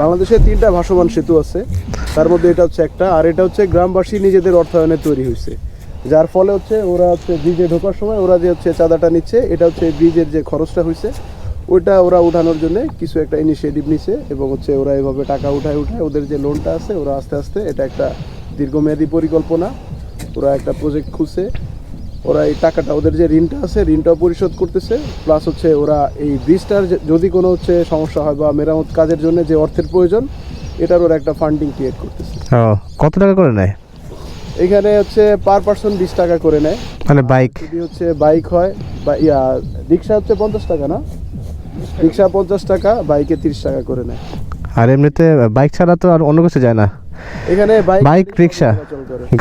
বাংলাদেশে 3টা ভাসমান সেতু আছে, তার মধ্যে এটা হচ্ছে একটা, আর এটা হচ্ছে গ্রামবাসী নিজেদের অর্থায়নে তৈরি হয়েছে, যার ফলে হচ্ছে ওরা হচ্ছে ব্রিজে ঢোকার সময় ওরা যে হচ্ছে চাঁদাটা নিচ্ছে, এটা হচ্ছে ব্রিজের যে খরচটা হয়েছে ওইটা ওরা উঠানোর জন্য কিছু একটা ইনিশিয়েটিভ নিছে, এবং হচ্ছে ওরা এভাবে টাকা উঠায় ওদের যে লোনটা আছে ওরা আস্তে আস্তে, এটা একটা দীর্ঘমেয়াদী পরিকল্পনা, ওরা একটা প্রজেক্ট খুলছে, ওরা এই টাকাটা ওদের যে ঋণটা আছে ঋণটাও পরিশোধ করতেছে, প্লাস হচ্ছে ওরা এই ব্রিজটার যদি কোনো হচ্ছে সমস্যা হয় বা মেরামত কাজের জন্য যে অর্থের প্রয়োজন এটার ওরা একটা ফান্ডিং ক্রিয়েট করতেছে। কত টাকা করে নেয় এখানে হচ্ছে পার পারসন 20 টাকা করে নেয়, মানে বাইক যদি হচ্ছে বাইক হয় বা রিক্সা হচ্ছে 50 টাকা, না রিক্সা 50 টাকা, বাইকে 30 টাকা করে নেয়। আর এমনিতে বাইক ছাড়া তো আর অন্য কিছু যায় না এখানে বাইক রিক্সা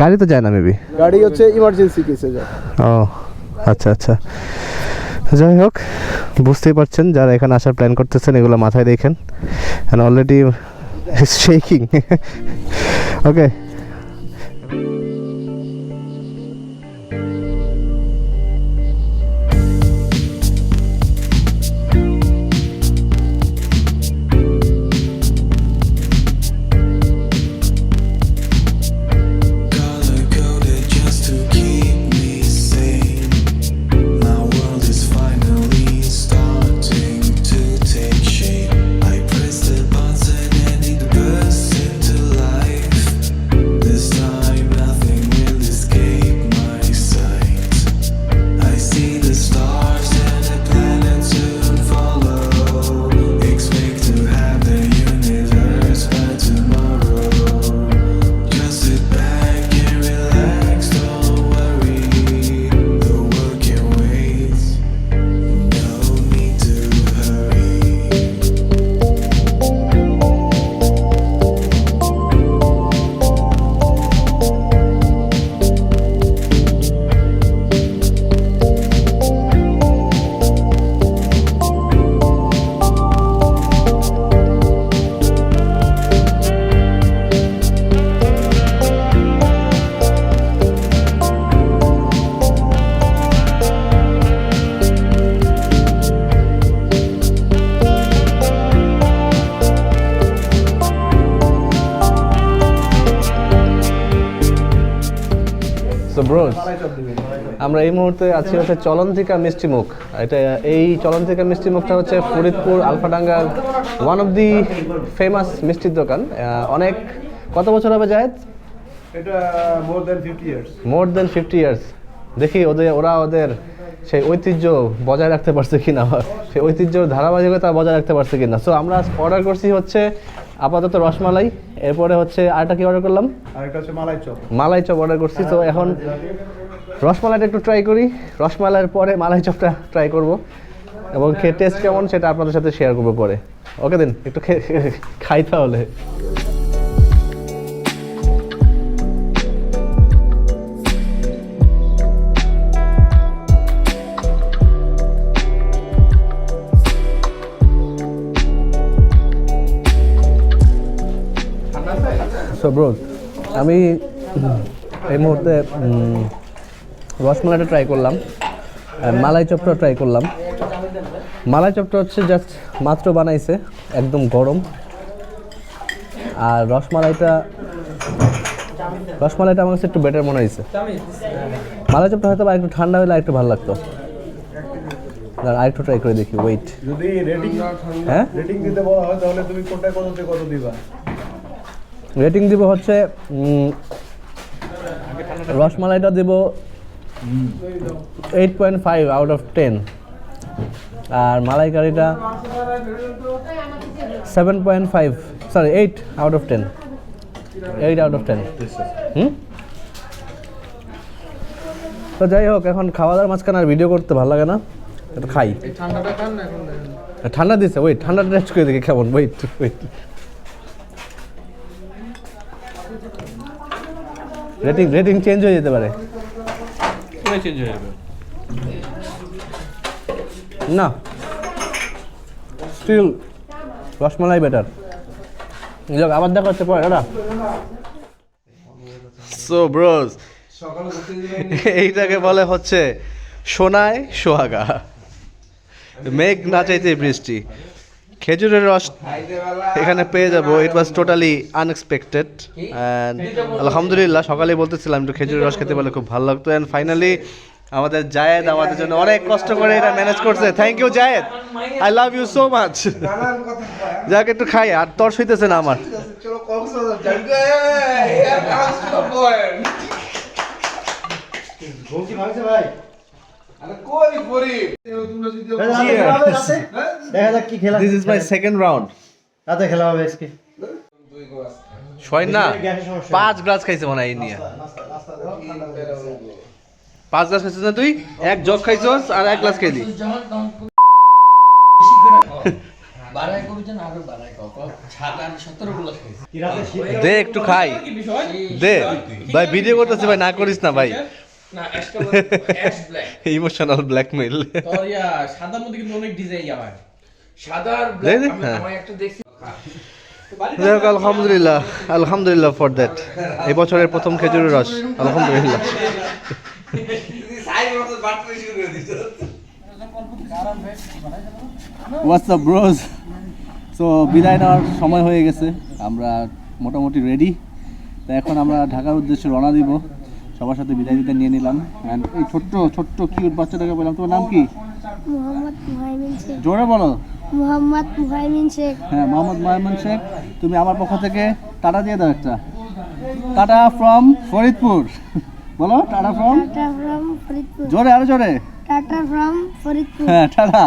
গাড়ি তো যায় না মেবি, গাড়ি হচ্ছে ইমার্জেন্সি কেসে যায়। ও আচ্ছা আচ্ছা, যাই হোক বুঝতেই পারছেন যারা এখানে আসার প্ল্যান করতেছেন এগুলো মাথায় দেখেন, and already shaking. Okay. So bros, আমরা এই মুহূর্তে আছি হচ্ছে চলন্তিকা মিষ্টিমুখ। এটা এই চলন্তিকা মিষ্টিমুখটা হচ্ছে ফরিদপুর আলফাডাঙ্গার ওয়ান অফ দি ফেমাস মিষ্টির দোকান। অনেক কত বছর হবে জায়েদ? এটা মোর দ্যান 50 ইয়ার্স। দেখি ওদের সেই ঐতিহ্য বজায় রাখতে পারছে কিনা, সেই ঐতিহ্যর ধারাবাহিকতা বজায় রাখতে পারছে কিনা। সো আমরা অর্ডার করছি হচ্ছে আপাতত রসমালাই, এরপরে হচ্ছে আরেকটা কি অর্ডার করলাম, আরেকটা হচ্ছে মালাই চপ অর্ডার করছি। তো এখন রসমালাইটা একটু ট্রাই করি, রসমালাইয়ের পরে মালাই চপটা ট্রাই করব এবং খেয়ে টেস্ট কেমন সেটা আপনাদের সাথে শেয়ার করবো পরে। ওকে দিন, একটু খাই তাহলে। সো ব্রো, আমি এই মুহূর্তে রসমালাইটা ট্রাই করলাম, মালাই চপটা ট্রাই করলাম। মালাই চপটা হচ্ছে জাস্ট মাত্র বানাইছে, একদম গরম। আর রসমালাইটা আমার কাছে একটু বেটার মনে হয়েছে। মালাই চপটা হয়তো একটু ঠান্ডা হলে একটু ভালো লাগতো। আরেকটু ট্রাই করে দেখি, ওয়েট। যদি রেটিং দিতে বলা হয় তাহলে তুমি কোনটা কত দিবা? রেটিং দিব হচ্ছে রসমালাইটা দেব 8.5 আউট অফ 10, আর মালাইকারিটা 7.5, সরি 8 আউট অফ 10। তো যাই হোক, এখন খাওয়া দাওয়ার মাঝখানে আর ভিডিও করতে ভালো লাগে না, একটু খাই। ঠান্ডা দিচ্ছে, ওয়েট, ঠান্ডাটা টেস্ট করে দেখি কেমন। ওয়েট, রেটিং চেঞ্জ হয়ে যেতে পারে। না, স্টিল রসমালাই বেটার। আবার দেখা হচ্ছে পরে। সো ব্রোস, এইটাকে বলে হচ্ছে সোনায় সোহাগা, মেঘ না চাইতে বৃষ্টি। খেজুরের রস এখানে পেয়ে যাব। ইট ওয়াজ টোটালি আনএক্সপেক্টেড অ্যান্ড আলহামদুলিল্লাহ, সকালেই বলতেছিলাম একটু খেজুরের রস খেতে পারলে খুব ভালো লাগতো। অ্যান্ড ফাইনালি আমাদের জায়েদ আমাদের জন্য অনেক কষ্ট করে এটা ম্যানেজ করছে। Thank you Zayed, I love you so much. যাক একটু খাই, আর তর্স হইতেছে না আমার। This is my second round. রাতে খেলা হবে আজকে। ছয় না 5 গ্লাস খাইছে মনে হয় এই নিয়ে। 5 গ্লাস খাইছিস না তুই? এক জগ খাইছস আর 1 গ্লাস খাইলি। দে একটু খাই দে ভাই, ভিডিও করতেছি ভাই, না করিস না ভাই। Emotional blackmail. সাদার মধ্যে কিন্তু অনেক ডিজাইন হয়। সাদার ব্ল্যাক আমি একটা দেখছি। আলহামদুলিল্লাহ, আলহামদুলিল্লাহ ফর দ্যাট। এই বছরের প্রথম খেজুরের রস, আলহামদুলিল্লাহ। WhatsApp bros. সো বিদায় নেওয়ার সময় হয়ে গেছে, আমরা মোটামুটি রেডি। তো এখন আমরা ঢাকার উদ্দেশ্যে রওনা দিব। সবার সাথে বিদায় দিতে নিয়ে নিলাম। অ্যান্ড এই ছোট্ট কিউট বাচ্চাটাকে বললাম, তোমার নাম কি? মোহাম্মদ মুহাইমিন শেখ। জোরে বলো। মোহাম্মদ মুহাইমিন শেখ। হ্যাঁ, মোহাম্মদ মুহাইমিন শেখ। তুমি আমার পক্ষ থেকে টাটা দিয়ে দাও একটা। Tata from Faridpur. বলো tata from. Tata from Faridpur. জোরে, আরো জোরে। Tata from Faridpur. হ্যাঁ, টাটা।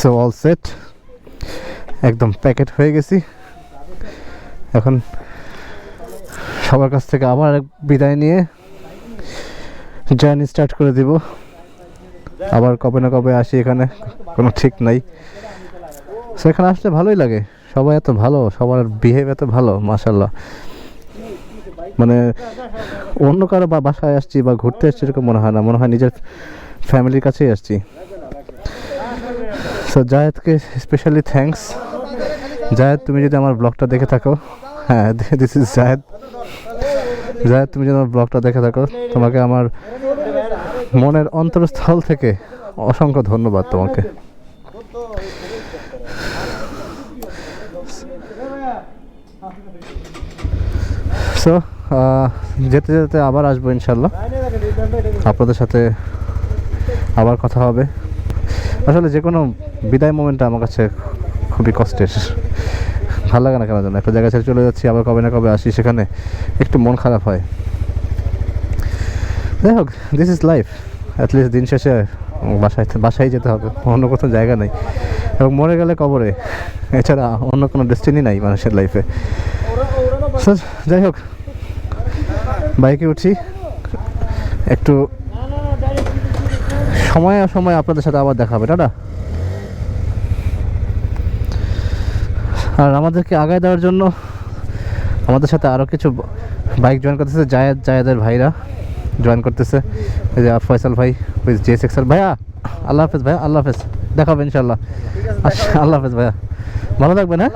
সো অল সেট, একদম প্যাকেট হয়ে গেছি। এখন সবার কাছ থেকে আবার বিদায় নিয়ে জার্নি স্টার্ট করে দিব। আবার কবে না কবে আসি, এখানে কোনো ঠিক নাই। সো এখানে আসলে ভালোই লাগে, সবাই এত ভালো, সবার বিহেভ এত ভালো, মাশাল্লাহ। মানে অন্য কারো বাসায় আসছি বা ঘুরতে আসছি এরকম মনে হয় না, মনে হয় নিজের ফ্যামিলির কাছেই আসছি। সো জায়েদকে স্পেশালি থ্যাঙ্কস। জায়েদ, তুমি যদি আমার ব্লগটা দেখে থাকো, হ্যাঁ দিস ইজ জায়েদ। জায়েদ, তুমি যদি আমার ব্লগটা দেখে থাকো, তোমাকে আমার মনের অন্তরস্থল থেকে অসংখ্য ধন্যবাদ তোমাকে। সো যেতে যেতে আবার আসবো ইনশাল্লাহ, আপনাদের সাথে আবার কথা হবে। আসলে যে কোনো বিদায় মোমেন্টটা আমার কাছে খুবই কষ্টের, ভালো লাগে না কেন জানো। একটা জায়গা ছেড়ে চলে যাচ্ছি, আবার কবে না কবে আসি, সেখানে একটু মন খারাপ হয়। যাই হোক, দিস ইজ লাইফ। অ্যাটলিস্ট দিন শেষে বাসায় যেতে হবে, অন্য কোথাও জায়গা নেই। এবং মরে গেলে কবরে, এছাড়া অন্য কোনো ডেস্টিনি নাই মানুষের লাইফে। সো যাই হোক, বাইকে উঠছি, একটু সময় আপনাদের সাথে আবার দেখা হবে। টাটা। আর আমাদেরকে আগায় দেওয়ার জন্য আমাদের সাথে আরও কিছু বাইক জয়েন করতেছে। জায়েদের ভাইরা জয়েন করতেছে। এই যে ফয়সাল ভাই, ওই JSXR ভাইয়া। আল্লাহ হাফেজ ভাইয়া, আল্লাহ হাফেজ, দেখা হবে ইনশাল্লাহ। আল্লাহ হাফেজ ভাইয়া, ভালো থাকবেন। হ্যাঁ।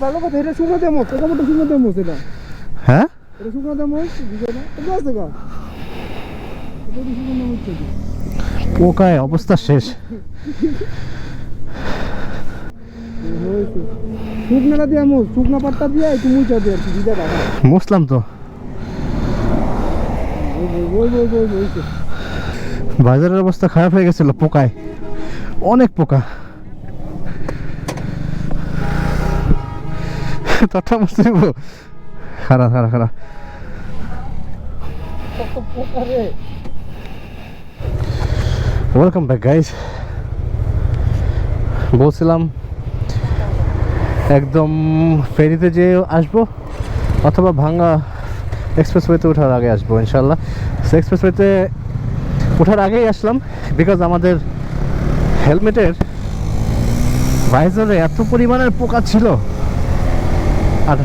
ভালো কথা এটা শুকনো চামচ এটা মোটা শুকনো চামচ এটা হ্যাঁ এটা শুকনো চামচ বুঝো না এটা আছে গা এটা শুকনো চামচ থেকে পোকায় অবস্থা শেষ শুকনাটা দিয়ে মোস শুকনা পাট্টা দিয়ে একটু মুচা দিয়ে আর কি দিদা রাখা মুসলাম তো ওই বাজারের অবস্থা খারাপ হয়ে গেছিল পোকায় অনেক পোকা তথা মুসলিম খারাপ খারাপ খারাপ ওয়েলকাম ব্যাক গাইজ বলছিলাম একদম ফেরিতে যে আসবো অথবা ভাঙ্গা এক্সপ্রেসওয়েতে ওঠার আগে আসবো ইনশাল্লাহ এক্সপ্রেসওয়েতে ওঠার আগেই আসলাম বিকজ আমাদের হেলমেটের ভাইজারে এত পরিমাণের পোকা ছিল আর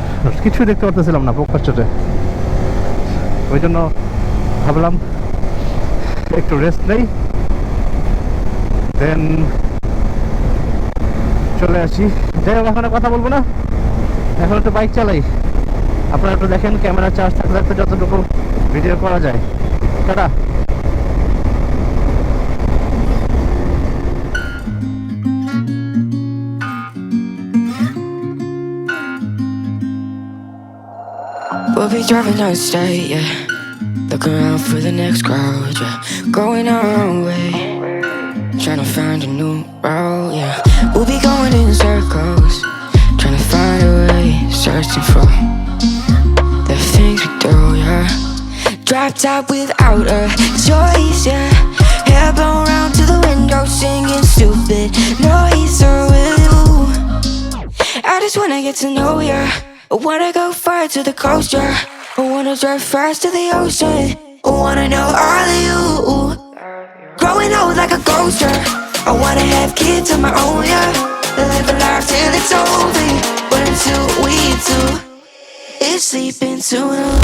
কিছুই দেখতে পারতেছিলাম না পোকার চোটে ওই জন্য ভাবলাম একটু রেস্ট নেই দেন চলে আসি যাই হোক এখন কথা বলবো না এখন একটু বাইক চালাই আপনারা একটু দেখেন ক্যামেরা চার্জ থাকতে থাকতে যতটুকু ভিডিও করা যায় tata We'll be driving down the state, yeah. Looking around for the next crowd, yeah. Going our own way, trying to find a new route, yeah. We'll be going in circles, trying to find a way, searching for the things we do, yeah. Dropped out without a choice, yeah. Hair blown round to the window, singing stupid noise with you. I just wanna get to know ya. I wanna go far to the coast, yeah. I wanna drive fast to the ocean. I wanna know all of you. Growing old like a ghost, yeah. I wanna have kids of my own, yeah. Live a life till it's over. But until we do, it's sleeping soon.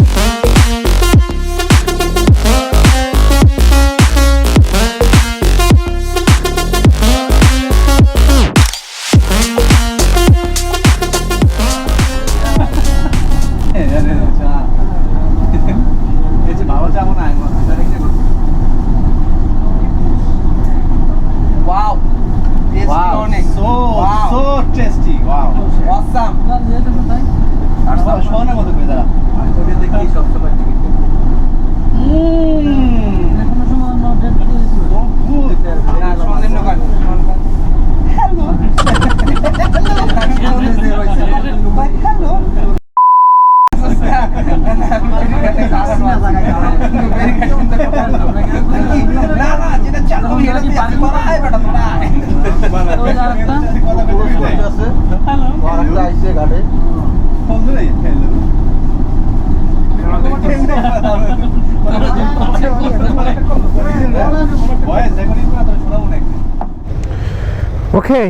ওকে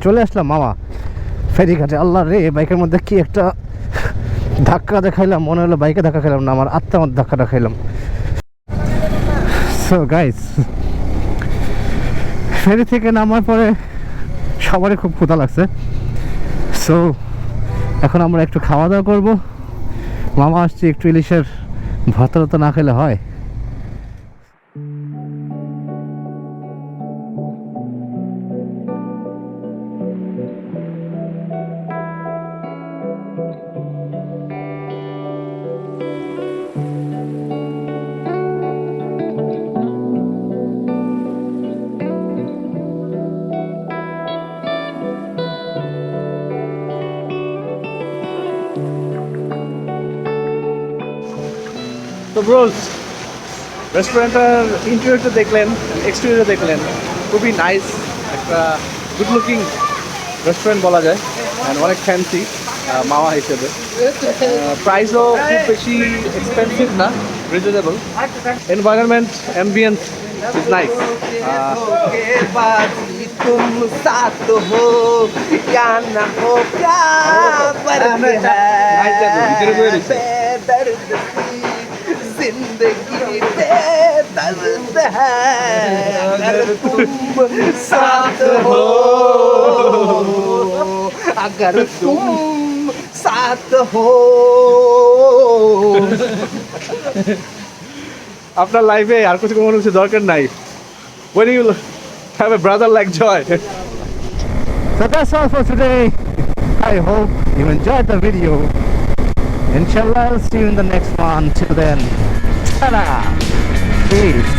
চলে আসলাম মামা ফেরিঘাটে আল্লাহ রে বাইকের মধ্যে কি একটা ধাক্কা দেখাইলাম মনে হলো বাইকে ধাক্কা খাইলাম না আমার আত্মার মধ্যে ধাক্কাটা খাইলাম সো গাইস ফেরি থেকে নামার পরে সবারই খুব ক্ষুধা লাগছে সো এখন আমরা একটু খাওয়া দাওয়া করবো মামা আসছি একটু ইলিশের ভর্তা না খেলে হয় তো ব্রোস রেস্টুরেন্টের ইন্টেরিয়রটা দেখলেন এক্সটেরিয়রটা দেখলেন খুবই নাইস একটা গুড লুকিং রেস্টুরেন্ট বলা যায় অ্যান্ড অনেক ফ্যান্সি মাওয়া হিসেবে প্রাইসও খুব বেশি এক্সপেন্সিভ না reasonable environment ambience is nice तुम साथ हो या ना हो क्या फर्क है बेदर्द सी जिंदगी बेदर्द है अगर तुम साथ हो अगर तुम साथ हो আপনার লাইফে আর কিছু কোনো কিছু দরকার নাই when you have a brother like Joy. So that's all for today. I hope you enjoyed the video. Inshallah, I'll see you in the next one. Till then, ta-da! Peace.